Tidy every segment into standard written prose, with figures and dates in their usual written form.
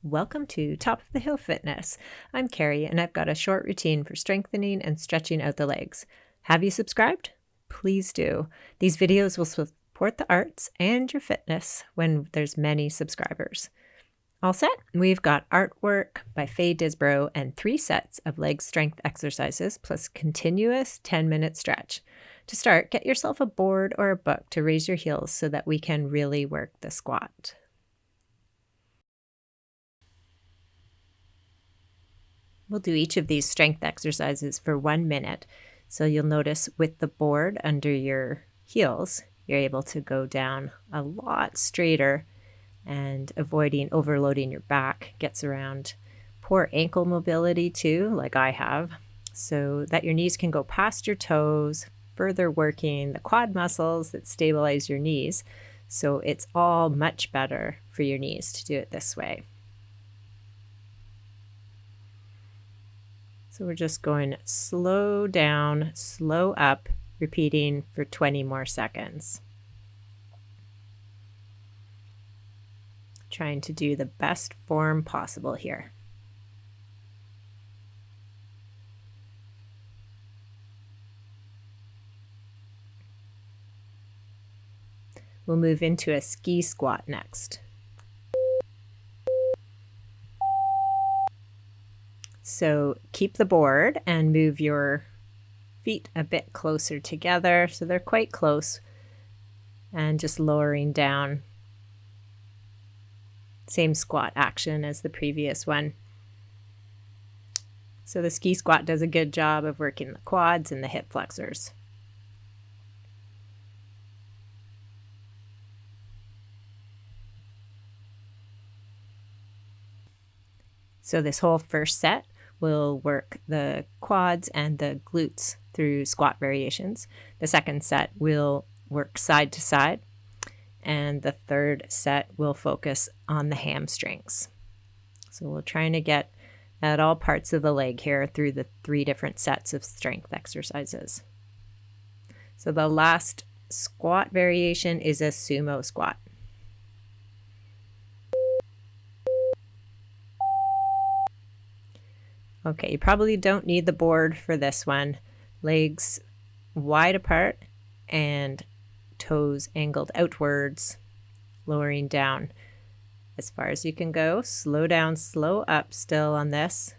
Welcome to Top of the Hill Fitness. I'm Carrie, and I've got a short routine for strengthening and stretching out the legs. Have you subscribed? Please do. These videos will support the arts and your fitness when there's many subscribers. All set? We've got artwork by Faye Disbrow and 3 sets of leg strength exercises plus continuous 10-minute stretch. To start, get yourself a board or a book to raise your heels so that we can really work the squat. We'll do each of these strength exercises for 1 minute. So you'll notice with the board under your heels, you're able to go down a lot straighter, and avoiding overloading your back gets around poor ankle mobility too, like I have, so that your knees can go past your toes, further working the quad muscles that stabilize your knees. So it's all much better for your knees to do it this way. So we're just going slow down, slow up, repeating for 20 more seconds. Trying to do the best form possible here. We'll move into a ski squat next. So keep the board and move your feet a bit closer together so they're quite close, and just lowering down. Same squat action as the previous one. So the ski squat does a good job of working the quads and the hip flexors. So this whole first set will work the quads and the glutes through squat variations. The second set will work side to side. And the third set will focus on the hamstrings. So we're trying to get at all parts of the leg here through the 3 different sets of strength exercises. So the last squat variation is a sumo squat. Okay, you probably don't need the board for this one. Legs wide apart and toes angled outwards, lowering down as far as you can go. Slow down, slow up still on this.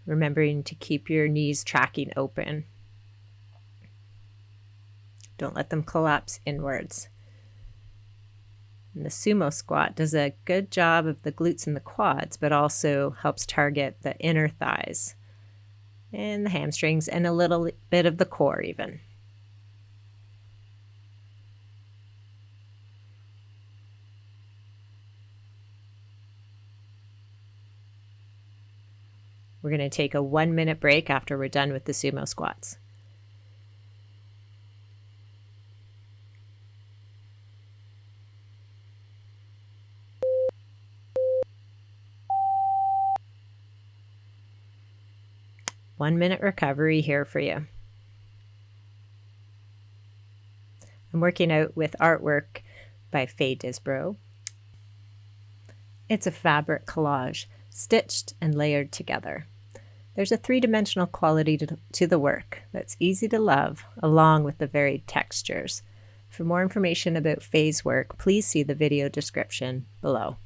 Remembering to keep your knees tracking open. Don't let them collapse inwards. And the sumo squat does a good job of the glutes and the quads, but also helps target the inner thighs and the hamstrings and a little bit of the core even. We're going to take a 1-minute break after we're done with the sumo squats. One-minute recovery here for you. I'm working out with artwork by Faye Disbrow. It's a fabric collage, stitched and layered together. There's a 3-dimensional quality to the work that's easy to love, along with the varied textures. For more information about Faye's work, please see the video description below.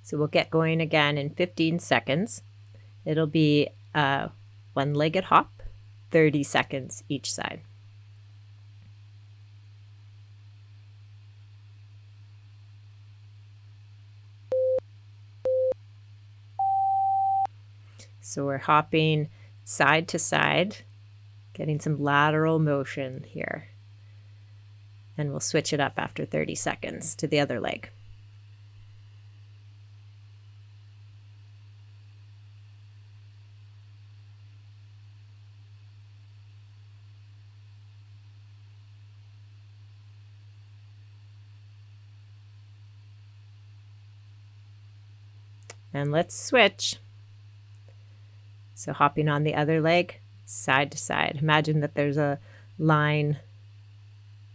So we'll get going again in 15 seconds. It'll be a 1-legged hop, 30 seconds each side. So we're hopping side to side, getting some lateral motion here. And we'll switch it up after 30 seconds to the other leg. And let's switch. So hopping on the other leg, side to side. Imagine that there's a line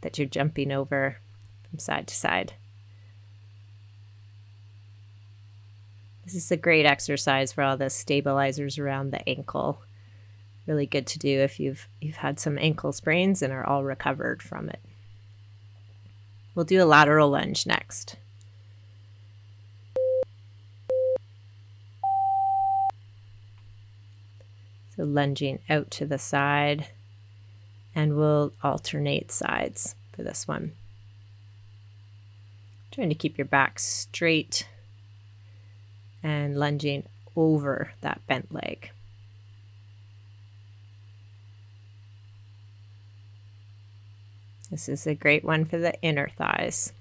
that you're jumping over from side to side. This is a great exercise for all the stabilizers around the ankle. Really good to do if you've had some ankle sprains and are all recovered from it. We'll do a lateral lunge next. So lunging out to the side, and we'll alternate sides for this one. Trying to keep your back straight and lunging over that bent leg. This is a great one for the inner thighs.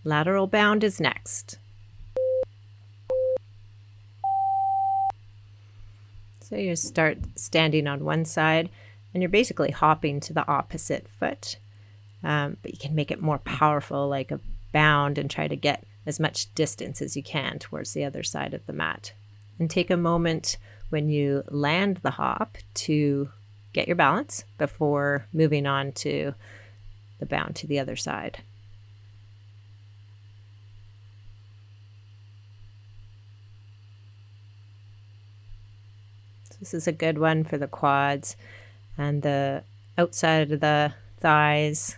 Lateral bound is next. So you start standing on one side and you're basically hopping to the opposite foot, but you can make it more powerful like a bound and try to get as much distance as you can towards the other side of the mat. And take a moment when you land the hop to get your balance before moving on to the bound to the other side. This is a good one for the quads and the outside of the thighs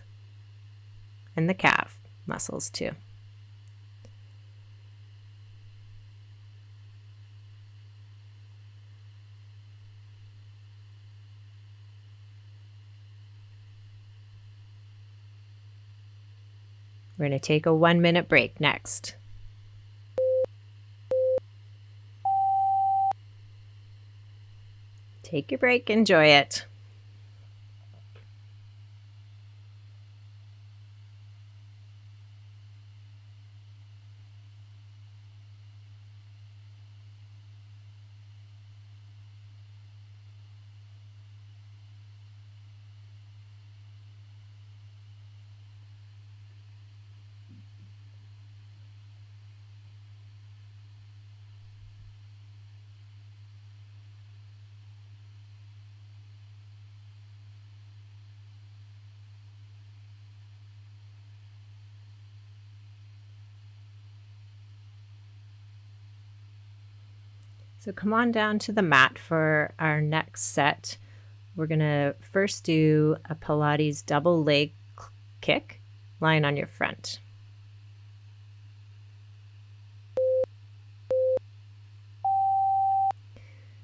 and the calf muscles too. We're going to take a 1-minute break next. Take your break, enjoy it. So come on down to the mat for our next set. We're going to first do a Pilates double leg kick, lying on your front.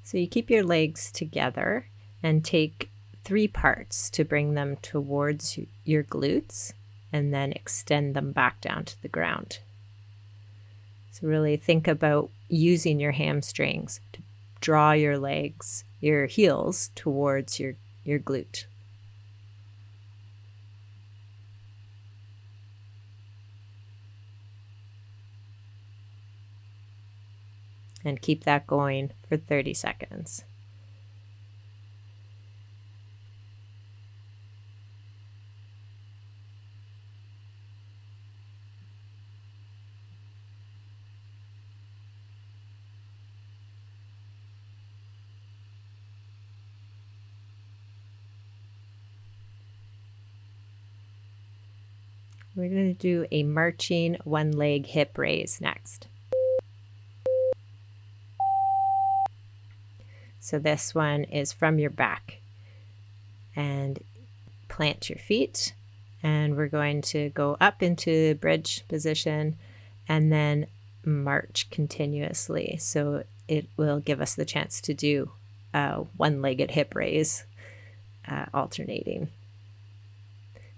So you keep your legs together and take 3 parts to bring them towards your glutes and then extend them back down to the ground. So really think about using your hamstrings to draw your legs, your heels towards your glute. And keep that going for 30 seconds. We're going to do a marching 1-leg hip raise next. So this one is from your back. And plant your feet. And we're going to go up into bridge position and then march continuously. So it will give us the chance to do a 1-legged hip raise, alternating.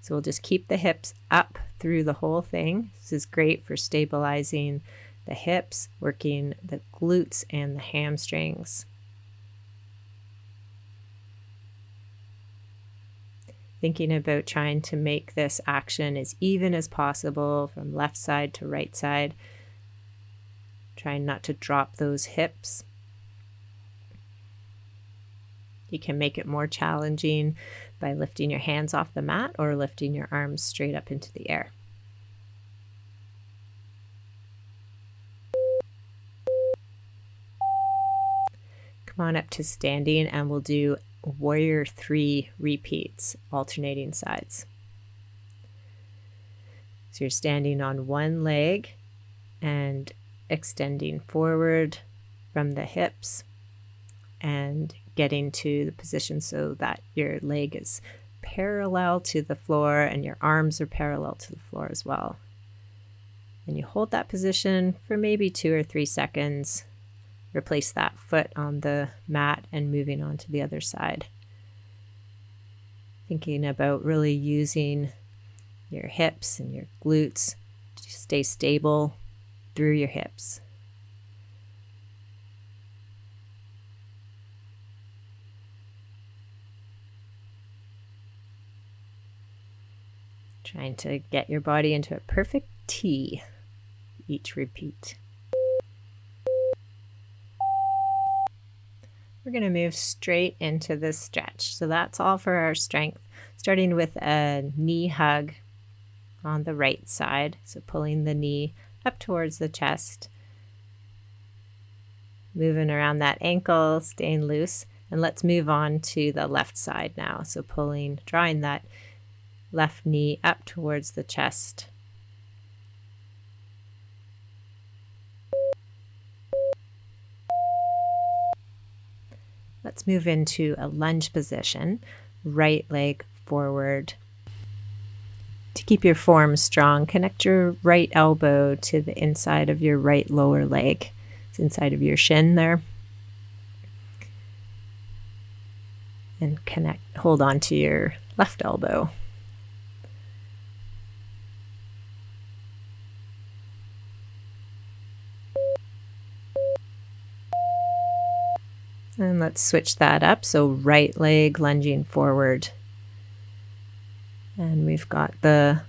So we'll just keep the hips up through the whole thing. This is great for stabilizing the hips, working the glutes and the hamstrings. Thinking about trying to make this action as even as possible from left side to right side. Trying not to drop those hips. You can make it more challenging by lifting your hands off the mat or lifting your arms straight up into the air. Come on up to standing and we'll do warrior 3 repeats, alternating sides. So you're standing on one leg and extending forward from the hips and getting to the position so that your leg is parallel to the floor and your arms are parallel to the floor as well. And you hold that position for maybe 2 or 3 seconds. Replace that foot on the mat and moving on to the other side. Thinking about really using your hips and your glutes to stay stable through your hips. Trying to get your body into a perfect T each repeat. We're going to move straight into this stretch. So that's all for our strength, starting with a knee hug on the right side. So pulling the knee up towards the chest, moving around that ankle, staying loose. And let's move on to the left side now. So drawing that left knee up towards the chest. Let's move into a lunge position, right leg forward. To keep your form strong, connect your right elbow to the inside of your right lower leg. It's inside of your shin there. And hold on to your left elbow. And let's switch that up. So right leg lunging forward. And we've got the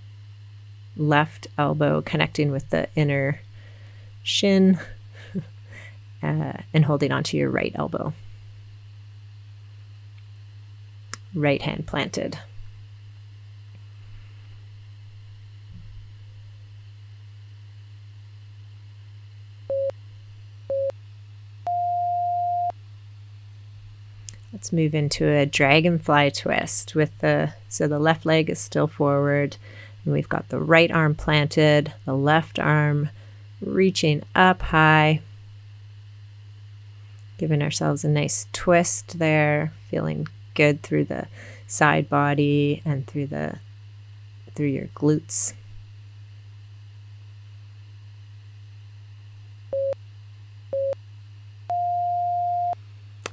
left elbow connecting with the inner shin and holding onto your right elbow. Right hand planted. Let's move into a dragonfly twist so the left leg is still forward and we've got the right arm planted, the left arm reaching up high, giving ourselves a nice twist there, feeling good through the side body and through your glutes.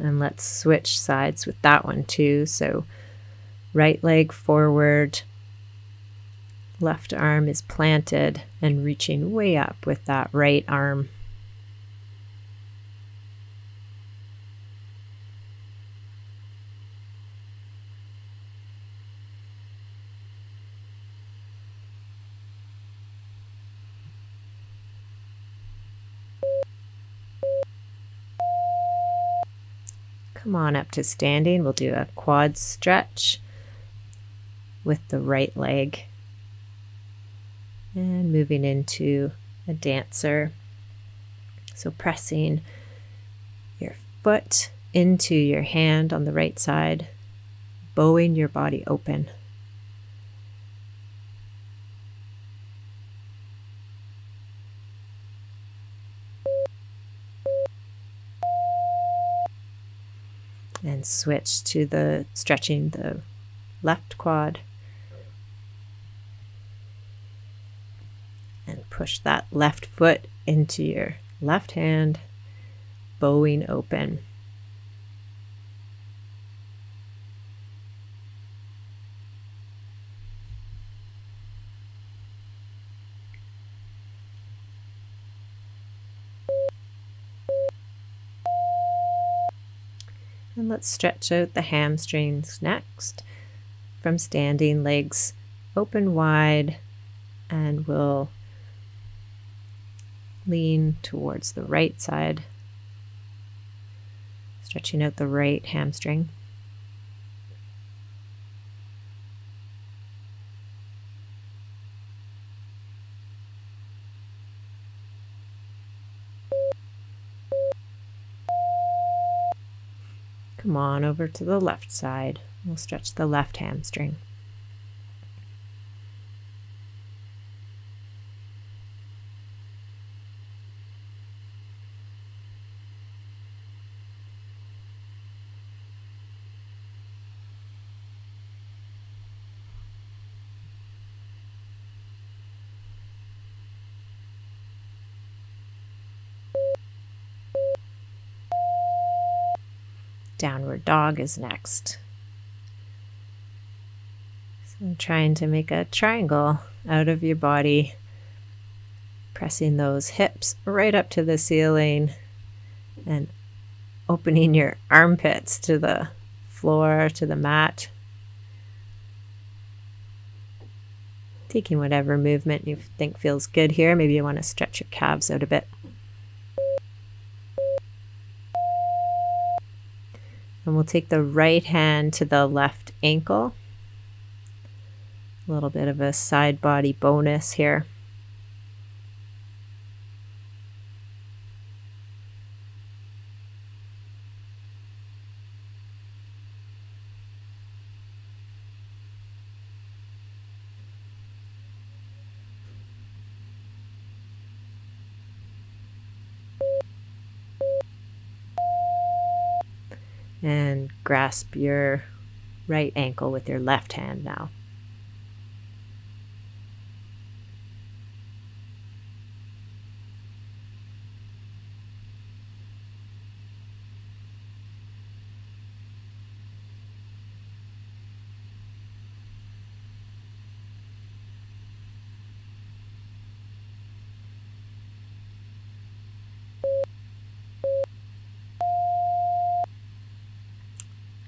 And let's switch sides with that one too. So right leg forward, left arm is planted and reaching way up with that right arm. Come on up to standing. We'll do a quad stretch with the right leg. And moving into a dancer. So pressing your foot into your hand on the right side, bowing your body open. And switch to stretching the left quad. And push that left foot into your left hand, bowing open. And let's stretch out the hamstrings next. From standing, legs open wide, and we'll lean towards the right side, stretching out the right hamstring. Come on over to the left side. We'll stretch the left hamstring. Downward dog is next. So I'm trying to make a triangle out of your body, pressing those hips right up to the ceiling and opening your armpits to the floor, to the mat. Taking whatever movement you think feels good here. Maybe you want to stretch your calves out a bit. And we'll take the right hand to the left ankle. A little bit of a side body bonus here. And grasp your right ankle with your left hand now.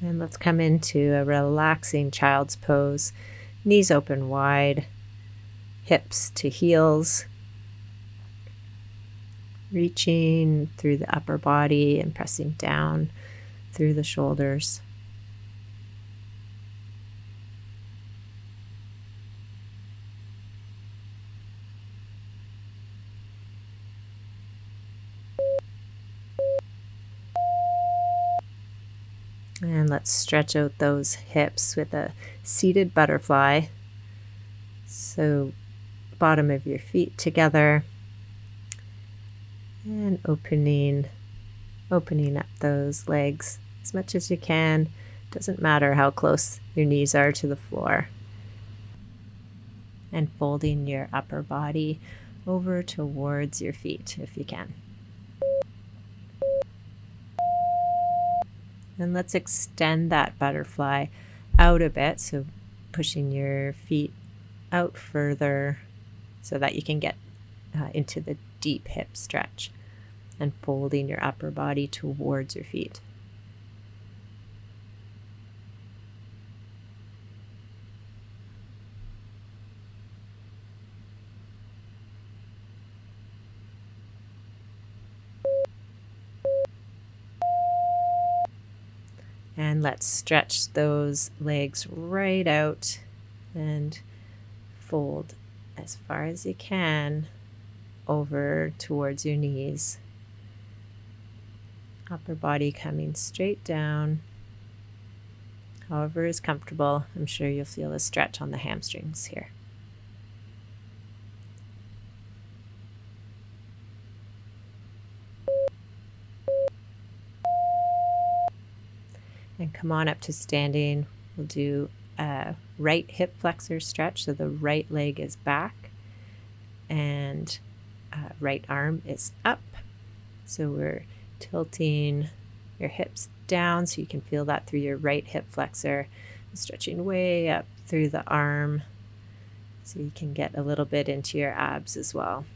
And let's come into a relaxing child's pose. Knees open wide, hips to heels. Reaching through the upper body and pressing down through the shoulders. And let's stretch out those hips with a seated butterfly. So bottom of your feet together and opening up those legs as much as you can. Doesn't matter how close your knees are to the floor. And folding your upper body over towards your feet if you can. And let's extend that butterfly out a bit, so pushing your feet out further so that you can get into the deep hip stretch, and folding your upper body towards your feet. And let's stretch those legs right out and fold as far as you can over towards your knees. Upper body coming straight down. However is comfortable. I'm sure you'll feel a stretch on the hamstrings here. And come on up to standing. We'll do a right hip flexor stretch, so the right leg is back and right arm is up. So we're tilting your hips down so you can feel that through your right hip flexor, stretching way up through the arm so you can get a little bit into your abs as well.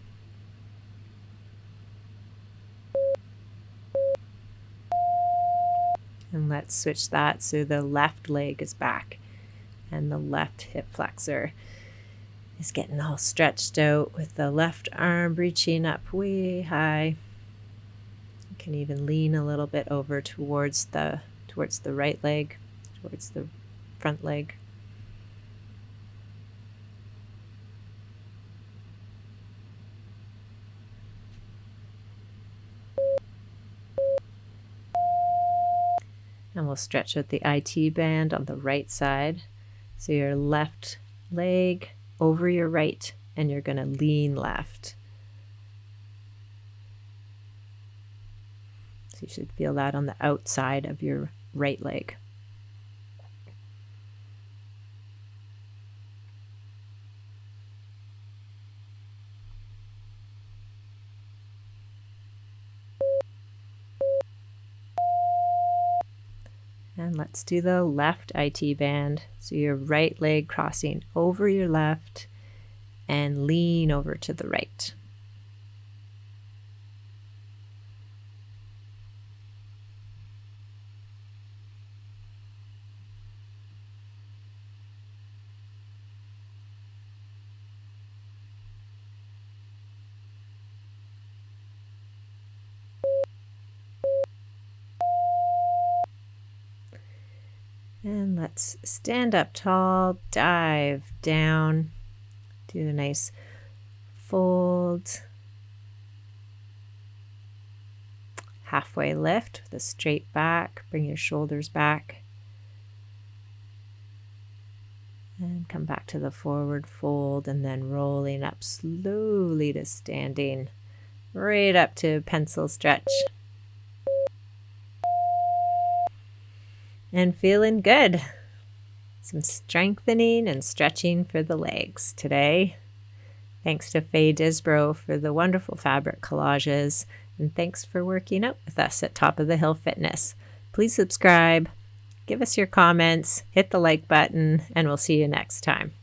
And let's switch that so the left leg is back and the left hip flexor is getting all stretched out with the left arm reaching up way high. You can even lean a little bit over towards the right leg, towards the front leg. And we'll stretch out the IT band on the right side. So your left leg over your right, and you're going to lean left. So you should feel that on the outside of your right leg. And let's do the left IT band. So your right leg crossing over your left and lean over to the right. And let's stand up tall, dive down, do a nice fold, halfway lift with a straight back, bring your shoulders back, and come back to the forward fold, and then rolling up slowly to standing, right up to pencil stretch. And feeling good. Some strengthening and stretching for the legs today. Thanks to Faye Disbrow for the wonderful fabric collages, and thanks for working out with us at Top of the Hill Fitness. Please subscribe, give us your comments, hit the like button, and we'll see you next time.